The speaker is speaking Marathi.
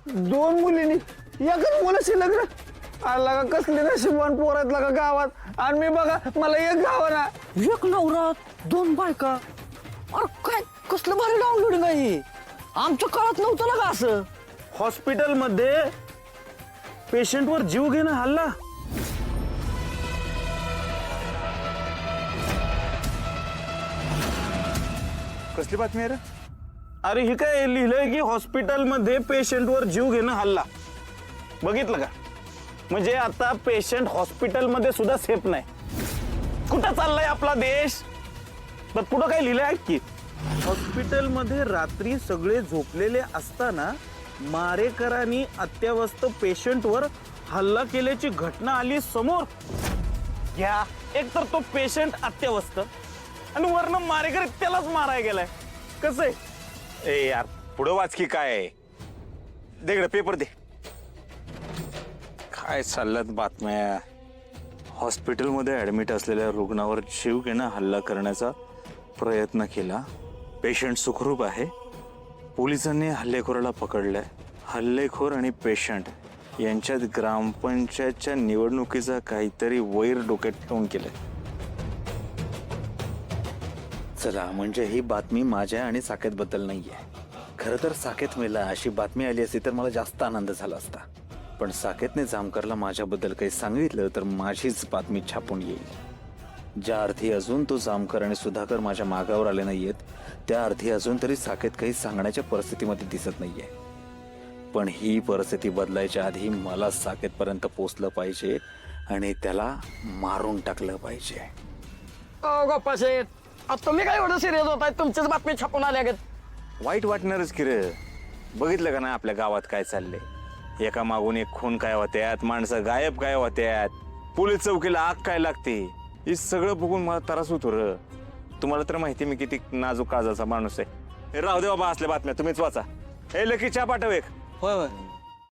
2 मुलींनी एकच मुलाशी लग्न. आला का कसले नशिबान पोरात का गावात आणि मी बघा मला एक गावाना. एक नवरा 2 बायका. अरे काय कसलं भारी डाउनलोडिंग आहे. आमच्या काळात नव्हतं ना का असं. हॉस्पिटलमध्ये पेशंटवर जीव घेणं हल्ला. कसली बातमी आहे रे? अरे हे काय लिहिलंय की हॉस्पिटलमध्ये पेशंटवर जीव घेणं हल्ला. बघितलं का? म्हणजे आता पेशंट हॉस्पिटलमध्ये सुद्धा सेफ नाही. कुठं चाललाय आपला देश? पण पुढं काय लिहिलंय ऐक की. हॉस्पिटलमध्ये रात्री सगळे झोपलेले असताना मारेकरांनी अत्यावस्थ पेशंटवर हल्ला केल्याची घटना आली समोर. घ्या, एक तर तो पेशंट अत्यावस्थ आणि वरनं मारेकर त्यालाच मारायला गेलाय. कसं आहे? ए यार पुढं वाच की काय. दे इकडे पेपर दे. काय चालल्यात बातम्या. हॉस्पिटलमध्ये ऍडमिट असलेल्या रुग्णावर जीव घेणं हल्ला करण्याचा प्रयत्न केला. पेशंट सुखरूप आहे. पोलिसांनी हल्लेखोराला पकडलंय. हल्लेखोर आणि पेशंट यांच्यात ग्रामपंचायतच्या निवडणुकीचा काहीतरी वैर डोक्यात ठेवून केलंय. चला म्हणजे ही बातमी माझ्या आणि साकेतबद्दल नाहीये. खरं तर साकेत मेला अशी बातमी आली असती तर मला जास्त आनंद झाला असता. पण साकेतने जामकरला माझ्याबद्दल काही सांगितलं तर माझीच बातमी छापून येईल. ज्या अर्थी अजून तो जामकर आणि सुधाकर माझ्या मागावर आले नाहीयेत त्या अर्थी अजून तरी साकेत काही सांगण्याच्या परिस्थितीमध्ये दिसत नाहीये. पण ही परिस्थिती बदलायच्या आधी मला साकेतपर्यंत पोचलं पाहिजे आणि त्याला मारून टाकलं पाहिजे. गोपाळ शेठ, तुम्ही काय एवढं सिरियस होताय. तुमचीच बातमी छापून आल्या ग. वाईट वाटणारच की रे. बघितलं का ना आपल्या गावात काय चाललंय. एका मागून एक खून काय होत्यात, माणसं गायब काय होत्यात, पोलीस चौकीला आग काय लागते. हे सगळं बघून मला त्रास होतो र. तुम्हाला तर माहिती मी किती नाजूक काळजाचा माणूस आहे. राहू दे बाबा असल्या बातम्या तुम्हीच वाचा. हे लकी चहा पाठव एक. होय होय.